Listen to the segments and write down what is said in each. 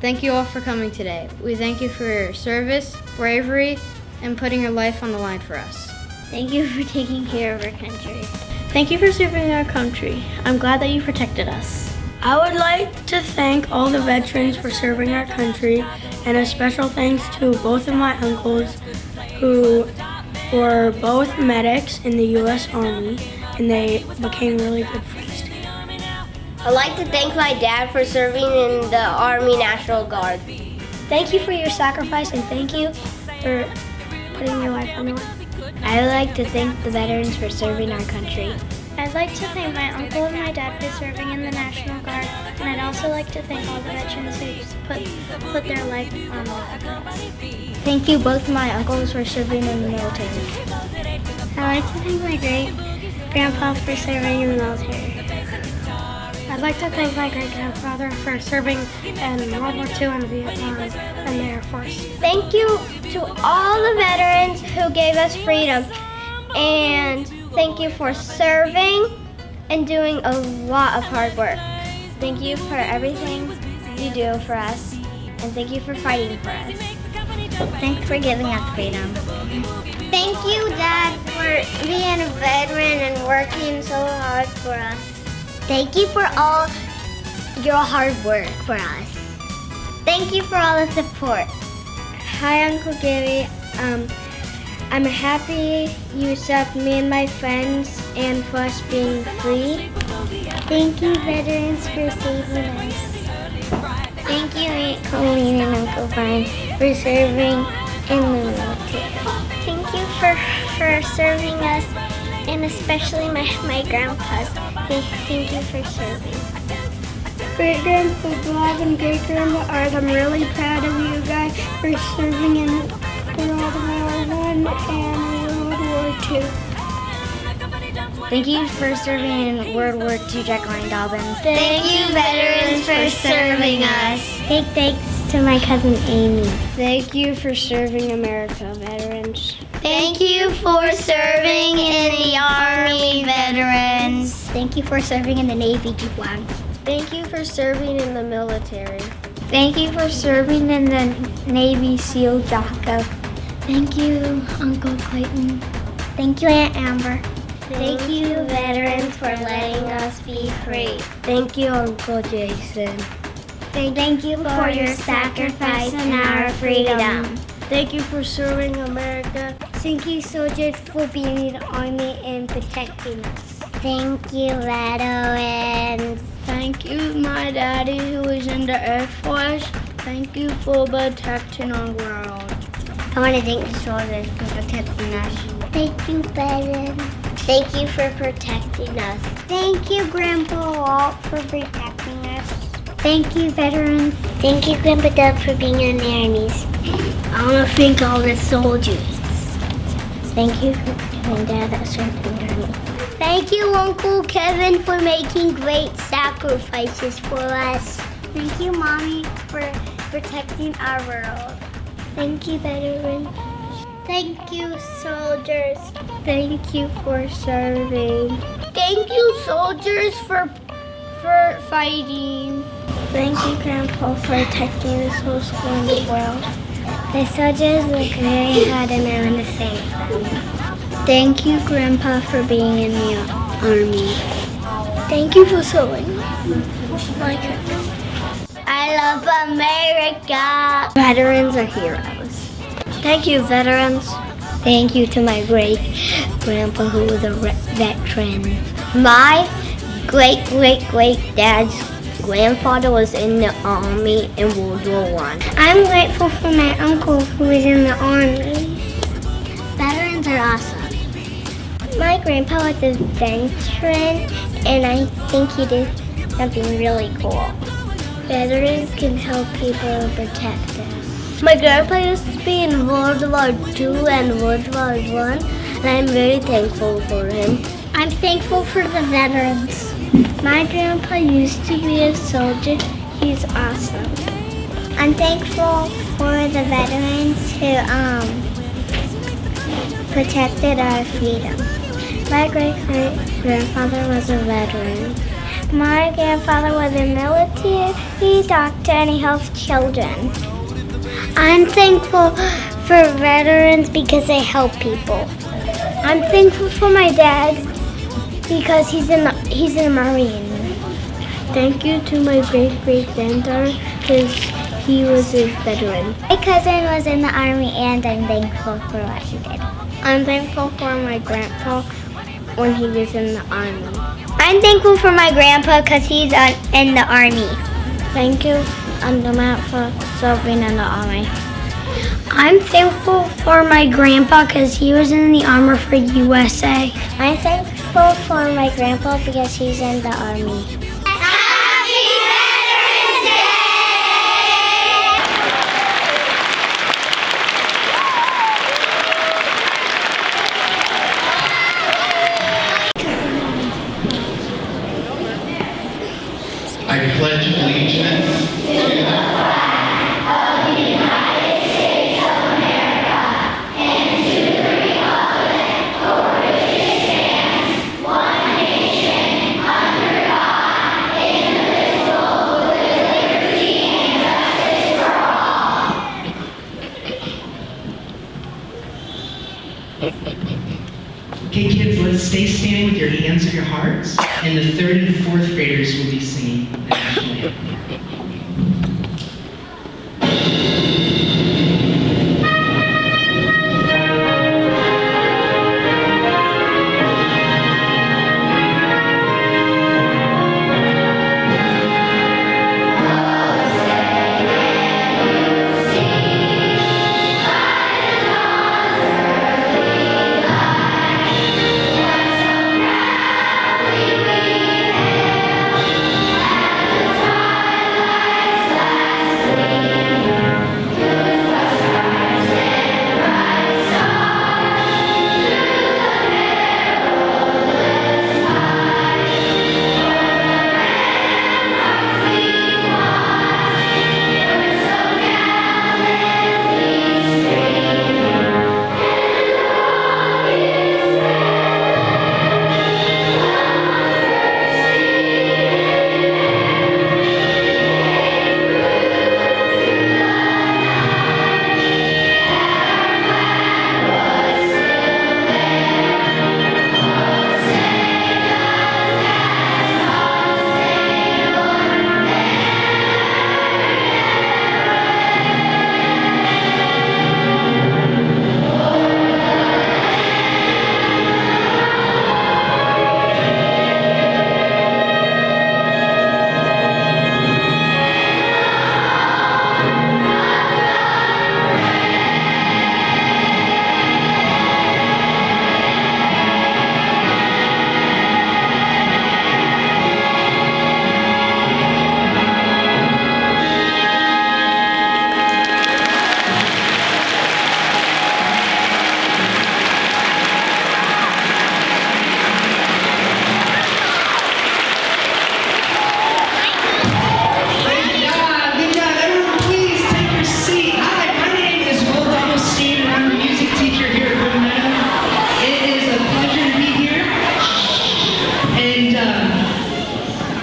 Thank you all for coming today. We thank you for your service, bravery, and putting your life on the line for us. Thank you for taking care of our country. Thank you for serving our country. I'm glad that you protected us. I would like to thank all the veterans for serving our country, and a special thanks to both of my uncles who were both medics in the U.S. Army, and they became really good friends together. I'd like to thank my dad for serving in the Army National Guard. Thank you for your sacrifice, and thank you for putting your life on the line. I would like to thank the veterans for serving our country. I'd like to thank my uncle and my dad for serving in the National Guard, and I'd also like to thank all the veterans who put their life on the line. Thank you both my uncles for serving in the military. I'd like to thank my great-grandpa for serving in the military. I'd like to thank my great-grandfather for serving in World War II and Vietnam and the Air Force. Thank you to all the veterans who gave us freedom, and thank you for serving and doing a lot of hard work. Thank you for everything you do for us, and thank you for fighting for us. Thanks for giving us freedom. Thank you, Dad, for being a veteran and working so hard for us. Thank you for all your hard work for us. Thank you for all the support. Hi, Uncle Gary. I'm happy you saved me and my friends and for us being free. Thank you, veterans, for saving us. Thank you, Aunt Colleen and Uncle Brian, for serving in the military. Thank you for serving us, and especially my grandpas. Thank you for serving. Great-grandpa Bob and great-grandpa Art, I'm really proud of you guys for serving in World War I and World War II. Thank you for serving in World War II, Jacqueline Dobbins. Thank you, veterans, for serving us. Big thanks to my cousin Amy. Thank you for serving America, veterans. Thank you for serving in the Army, veterans. Thank you for serving in the Navy, Juan. Thank you for serving in the military. Thank you for serving in the Navy SEAL, Jocko. Thank you, Uncle Clayton. Thank you, Aunt Amber. Thank you, veterans, for letting us be free. Thank you, Uncle Jason. Thank you for your sacrifice and our freedom. Thank you for serving America. Thank you, soldiers, for being in the Army and protecting us. Thank you, veterans. Thank you, my daddy who is in the Air Force. Thank you for protecting our world. I want to thank the soldiers for protecting us. Thank you, veterans. Thank you for protecting us. Thank you, Grandpa Walt, for protecting us. Thank you, veterans. Thank you, Grandpa Doug, for being in the armies. I want to thank all the soldiers. Thank you for my dad that served in the army. Thank you, Uncle Kevin, for making great sacrifices for us. Thank you, Mommy, for protecting our world. Thank you, veterans. Thank you, soldiers. Thank you for serving. Thank you, soldiers, for fighting. Thank you, Grandpa, for protecting this whole school in the world. The soldiers work very hard and I want to thank them. Thank you, Grandpa, for being in the army. Thank you for sewing. I love America. Veterans are heroes. Thank you, veterans. Thank you to my great-grandpa who was a veteran. My great-great-great-dad's grandfather was in the army in World War I. I'm grateful for my uncle who was in the army. Veterans are awesome. My grandpa was a veteran, and I think he did something really cool. Veterans can help people and protect us. My grandpa used to be in World War II and World War I, and I'm very thankful for him. I'm thankful for the veterans. My grandpa used to be a soldier. He's awesome. I'm thankful for the veterans who protected our freedom. My great-great-grandfather was a veteran. My grandfather was in the military. He's a doctor and he helps children. I'm thankful for veterans because they help people. I'm thankful for my dad because he's a Marine. Thank you to my great-great-granddaughter because he was a veteran. My cousin was in the Army and I'm thankful for what he did. I'm thankful for my grandpa when he was in the Army. I'm thankful for my grandpa because he's in the Army. Thank you, Matt, for serving in the Army. I'm thankful for my grandpa because he was in the Army for USA. I'm thankful for my grandpa because he's in the Army. I pledge allegiance to the flag of the United States of America and to the republic for which it stands, one nation, under God, indivisible, with liberty and justice for all. Okay, kids, let's stay standing with your hands on your hearts, and the 3rd and 4th graders will be singing the national anthem.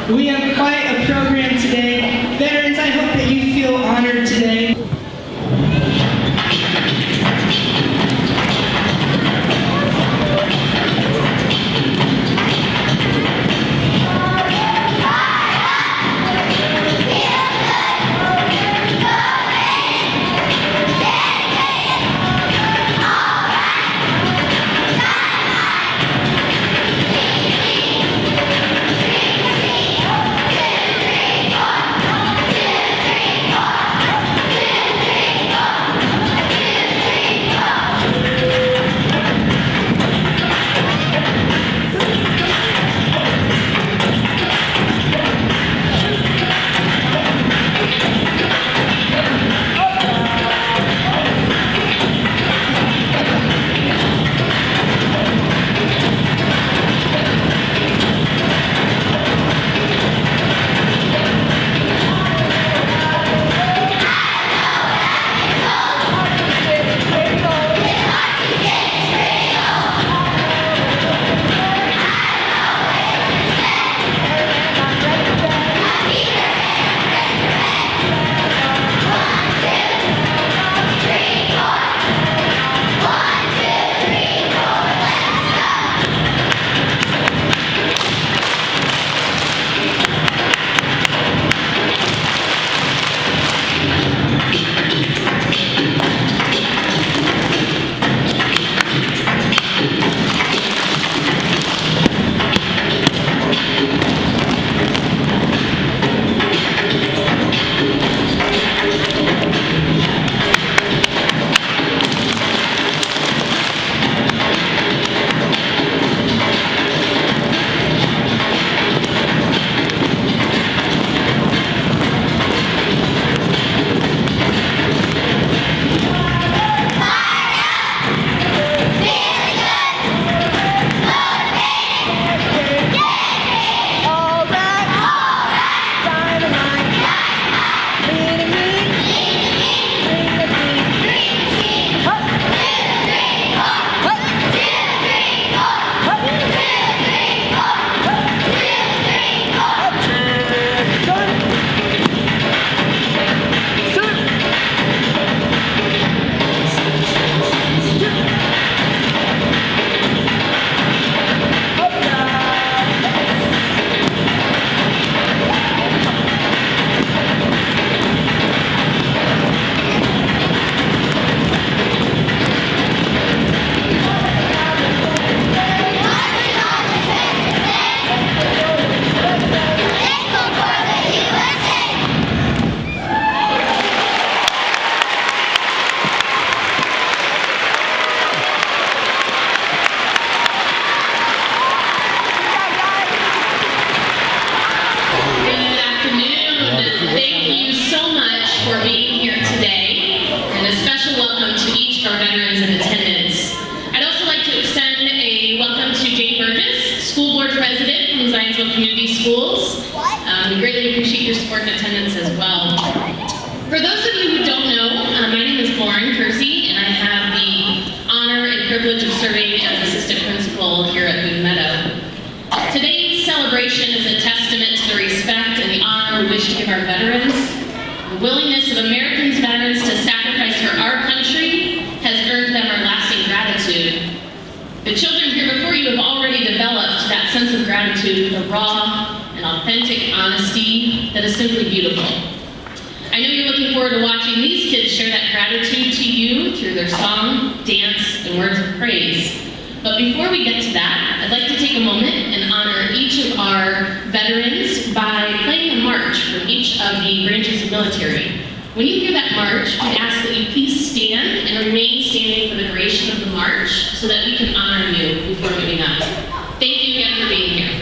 We have quite a program today. Veterans, I hope that you feel honored today. each of our veterans in attendance. I'd also like to extend a welcome to Jane Burgess, School Board President from Zionsville Community Schools. We greatly appreciate your support and attendance as well. For those of you who don't know, my name is Lauren Kersey, and I have the honor and privilege of serving as Assistant Principal here at Boone Meadow. Today's celebration is a testament to the respect and the honor we wish to give our veterans. The willingness of Americans veterans to sacrifice for our country has earned them our lasting gratitude. The children here before you have already developed that sense of gratitude with a raw and authentic honesty that is simply beautiful. I know you're looking forward to watching these kids share that gratitude to you through their song, dance, and words of praise. But before we get to that, I'd like to take a moment and honor each of our veterans by playing a march from each of the branches of military. When you hear that march, we ask that you please stand and remain standing for the duration of the march so that we can honor you before moving on. Thank you again for being here.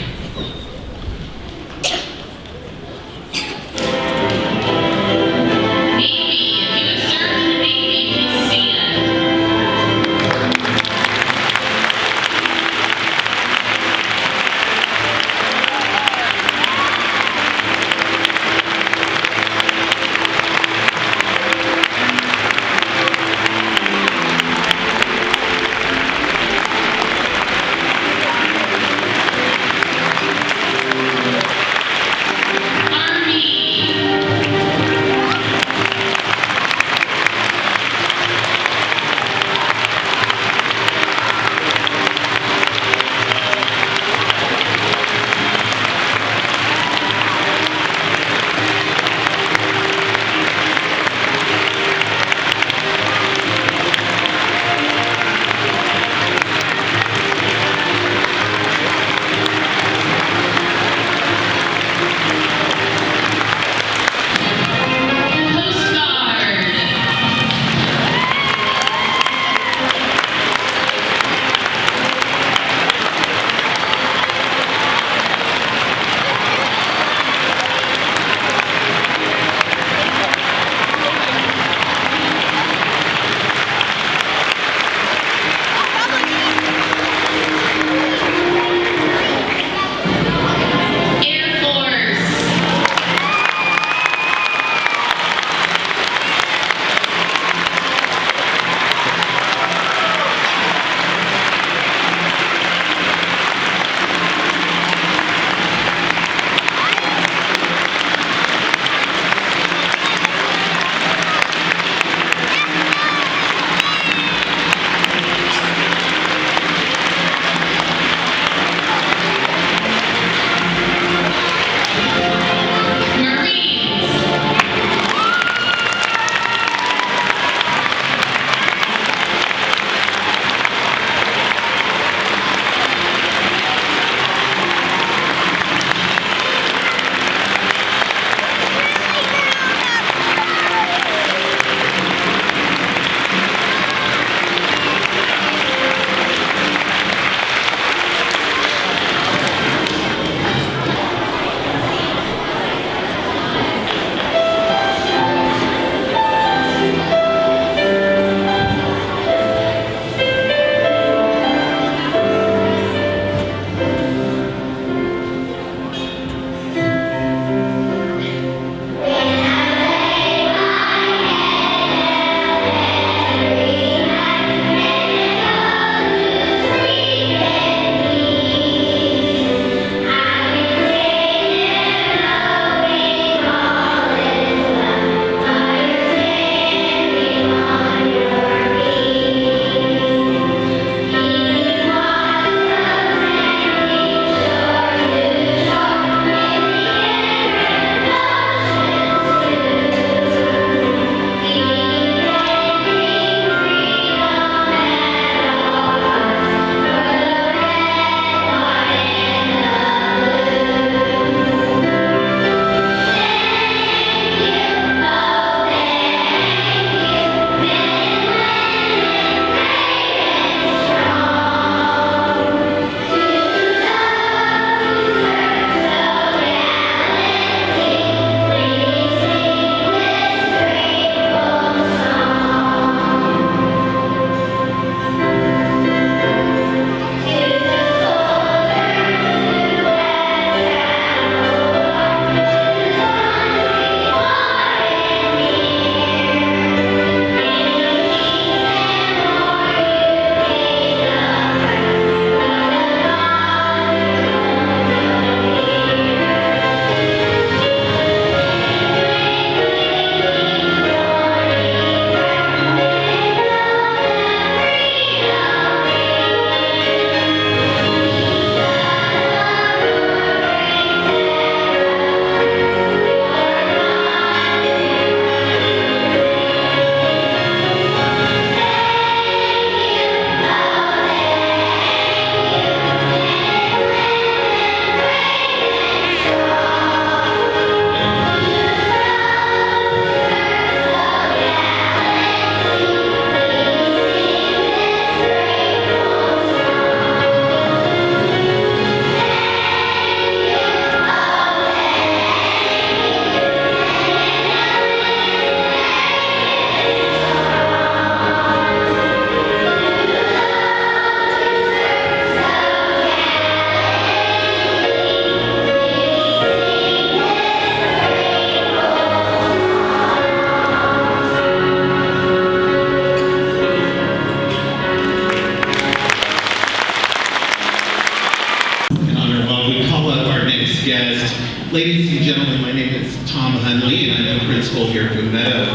Ladies and gentlemen, my name is Tom Hunley, and I'm the principal here at Boone Meadow.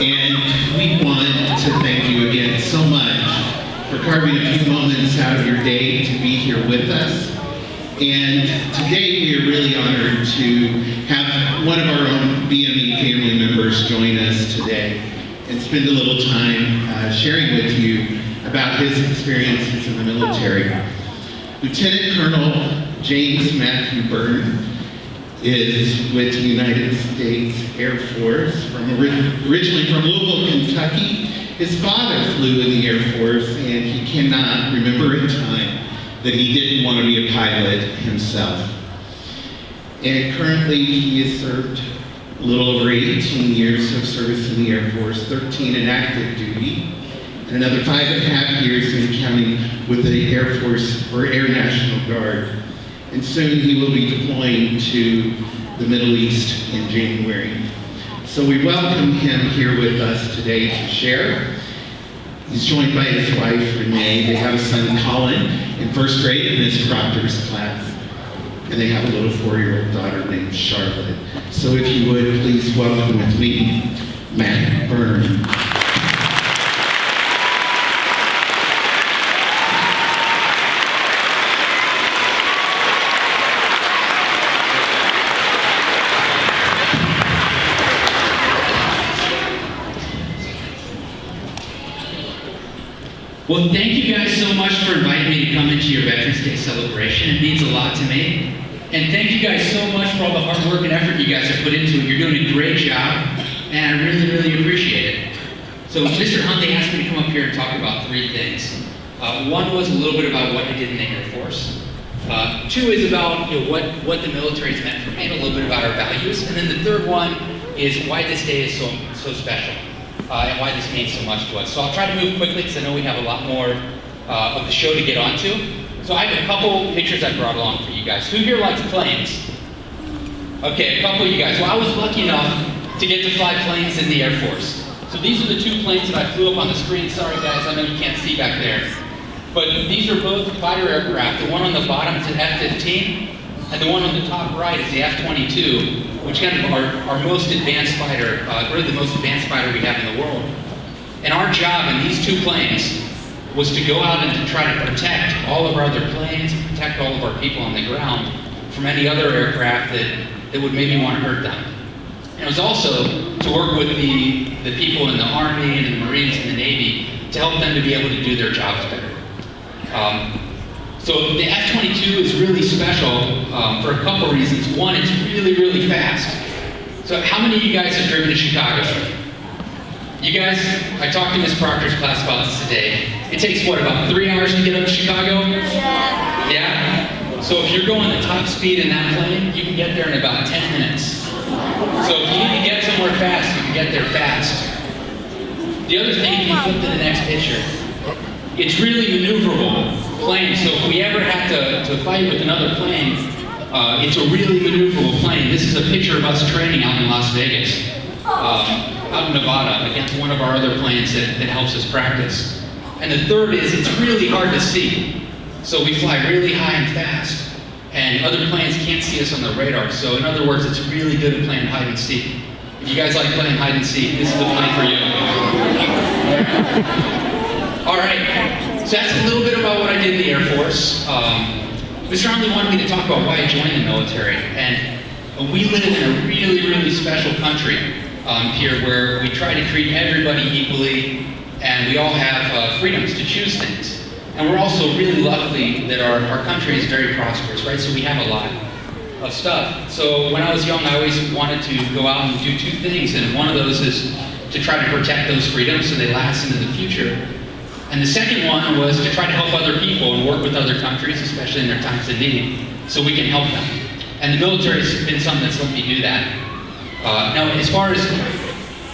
And we want to thank you again so much for carving a few moments out of your day to be here with us. And today we are really honored to have one of our own BME family members join us today and spend a little time sharing with you about his experiences in the military. Lieutenant Colonel James Matthew Burton is with the United States Air Force, originally from Louisville, Kentucky. His father flew in the Air Force, and he cannot remember a time that he didn't want to be a pilot himself. And currently he has served a little over 18 years of service in the Air Force, 13 in active duty, and another 5.5 years in counting with the Air Force or Air National Guard. And soon he will be deploying to the Middle East in January. So we welcome him here with us today to share. He's joined by his wife, Renee. They have a son, Colin, in first grade in Miss Proctor's class. And they have a little 4-year-old daughter named Charlotte. So if you would, please welcome with me, Matt Burton. Well, thank you guys so much for inviting me to come into your Veterans Day celebration. It means a lot to me. And thank you guys so much for all the hard work and effort you guys have put into it. You're doing a great job, and I really, really appreciate it. So Mr. Huntley asked me to come up here and talk about 3 things. One was a little bit about what I did in the Air Force. 2 is about what the military's meant for me, and a little bit about our values. And then the 3rd one is why this day is so special. And why this means so much to us. So I'll try to move quickly because I know we have a lot more of the show to get onto. So I have a couple pictures I brought along for you guys. Who here likes planes? Okay, a couple of you guys. Well, I was lucky enough to get to fly planes in the Air Force. So these are the 2 planes that I flew up on the screen. Sorry guys, I know you can't see back there. But these are both fighter aircraft. The one on the bottom is an F-15, and the one on the top right is the F-22, which kind of our most advanced fighter, really the most advanced fighter we have in the world. And our job in these 2 planes was to go out and to try to protect all of our other planes, protect all of our people on the ground from any other aircraft that would maybe want to hurt them. And it was also to work with the people in the Army and the Marines and the Navy to help them to be able to do their jobs better. So the F-22 is really special for a couple reasons. One, it's really, really fast. So how many of you guys have driven to Chicago? You guys, I talked to Miss Proctor's class about this today. It takes what, about 3 hours to get up to Chicago? Yeah. Yeah? So if you're going the top speed in that plane, you can get there in about 10 minutes. So if you need to get somewhere fast, you can get there fast. The other thing, if you flip to the next picture, it's really maneuverable plane, so if we ever have to fight with another plane, it's a really maneuverable plane. This is a picture of us training out in Las Vegas, out in Nevada, against one of our other planes that helps us practice. And the 3rd is it's really hard to see. So we fly really high and fast, and other planes can't see us on the radar. So in other words, it's really good at playing hide and seek. If you guys like playing hide and seek, this is the plane for you. All right, so that's a little bit about what I did in the Air Force. Mr. Huntley wanted me to talk about why I joined the military. And we live in a really, really special country here where we try to treat everybody equally, and we all have freedoms to choose things. And we're also really lucky that our country is very prosperous, right? So we have a lot of stuff. So when I was young, I always wanted to go out and do 2 things, and one of those is to try to protect those freedoms so they last into the future. And the second one was to try to help other people and work with other countries, especially in their times of need, so we can help them. And the military has been something that's let me do that. Now, as far as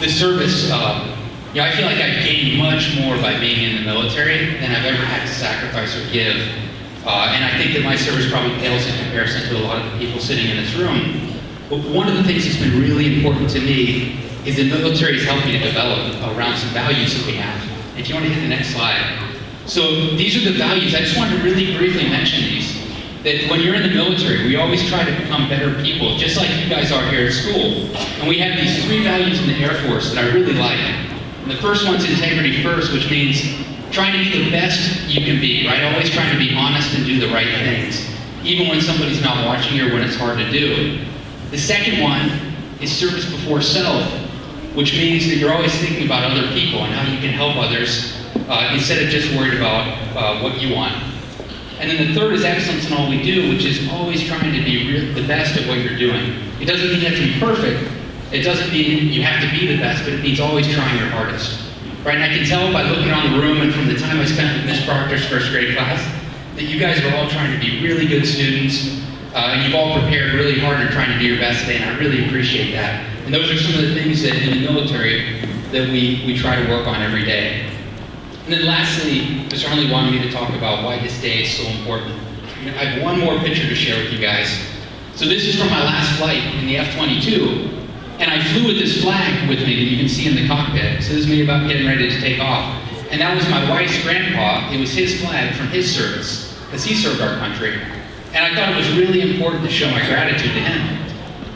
the service, I feel like I've gained much more by being in the military than I've ever had to sacrifice or give. And I think that my service probably pales in comparison to a lot of the people sitting in this room. But one of the things that's been really important to me is the military has helped me to develop around some values that we have. If you want to hit the next slide. So these are the values. I just wanted to really briefly mention these. that when you're in the military, we always try to become better people, just like you guys are here at school. And we have these 3 values in the Air Force that I really like. And the first one's integrity first, which means trying to be the best you can be, right? Always trying to be honest and do the right things, even when somebody's not watching you or when it's hard to do. The second one is service before self, which means that you're always thinking about other people and how you can help others instead of just worried about what you want. And then the third is excellence in all we do, which is always trying to be the best at what you're doing. It doesn't mean you have to be perfect. It doesn't mean you have to be the best, but it means always trying your hardest. Right? And I can tell by looking around the room and from the time I spent with Miss Proctor's first grade class that you guys are all trying to be really good students. And you've all prepared really hard and trying to do your best today, and I really appreciate that. And those are some of the things that in the military that we try to work on every day. And then lastly, Mr. Hunley wanted me to talk about why this day is so important. I have one more picture to share with you guys. So this is from my last flight in the F-22. And I flew with this flag with me that you can see in the cockpit. So this is me about getting ready to take off. And that was my wife's grandpa. It was his flag from his service, because he served our country. And I thought it was really important to show my gratitude to him.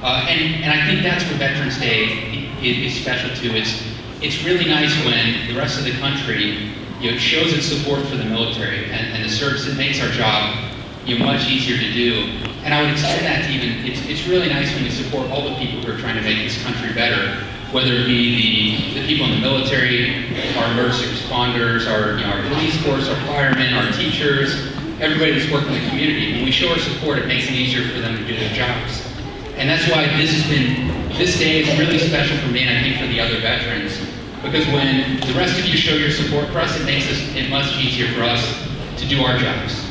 And I think that's what Veterans Day is special too. It's really nice when the rest of the country shows its support for the military and the service that makes our job much easier to do. And I would extend that to even, it's really nice when we support all the people who are trying to make this country better, whether it be the people in the military, our emergency responders, our police force, our firemen, our teachers, everybody that's working in the community. When we show our support, it makes it easier for them to do their jobs. And that's why this day is really special for me, and I think for the other veterans, because when the rest of you show your support for us, it makes it much easier for us to do our jobs.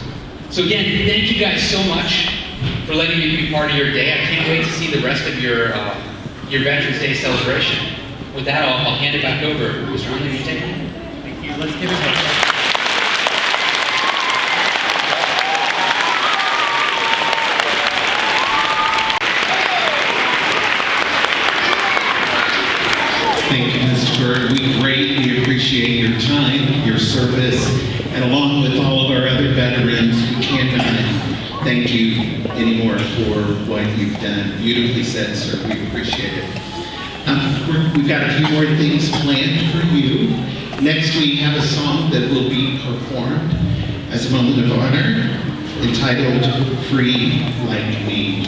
So again, thank you guys so much for letting me be part of your day. I can't wait to see the rest of your Veterans Day celebration. With that, I'll hand it back over. Mr. Hunley, will you take it? Thank you. Let's give it a Thank you, Mr. Burton. We greatly appreciate your time, your service, and along with all of our other veterans, we cannot thank you anymore for what you've done. Beautifully said, sir. We appreciate it. We've got a few more things planned for you. Next, we have a song that will be performed as a moment of honor entitled Free Like Me.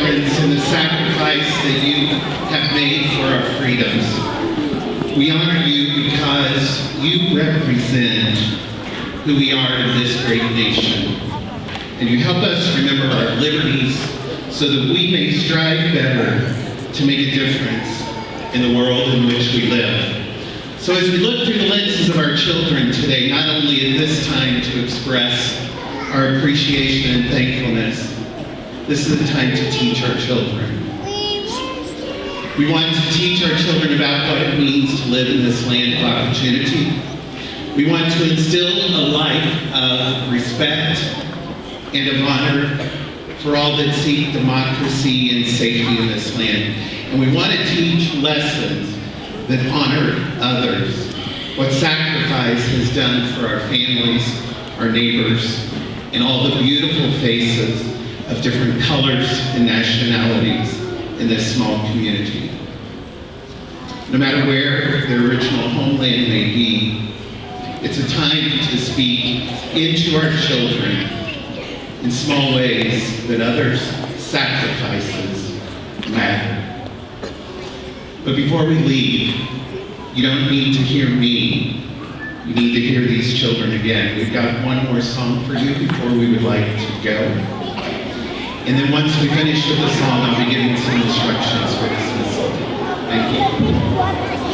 veterans and the sacrifice that you have made for our freedoms. We honor you because you represent who we are in this great nation. And you help us remember our liberties so that we may strive better to make a difference in the world in which we live. So as we look through the lenses of our children today, not only at this time to express our appreciation and thankfulness, this is the time to teach our children. We want to teach our children about what it means to live in this land of opportunity. We want to instill a life of respect and of honor for all that seek democracy and safety in this land. And we want to teach lessons that honor others, what sacrifice has done for our families, our neighbors, and all the beautiful faces of different colors and nationalities in this small community. No matter where their original homeland may be, it's a time to speak into our children in small ways that others' sacrifices matter. But before we leave, you don't need to hear me. You need to hear these children again. We've got one more song for you before we would like to go. And then once we finish with the song, I'll be giving some instructions for dismissal. Thank you.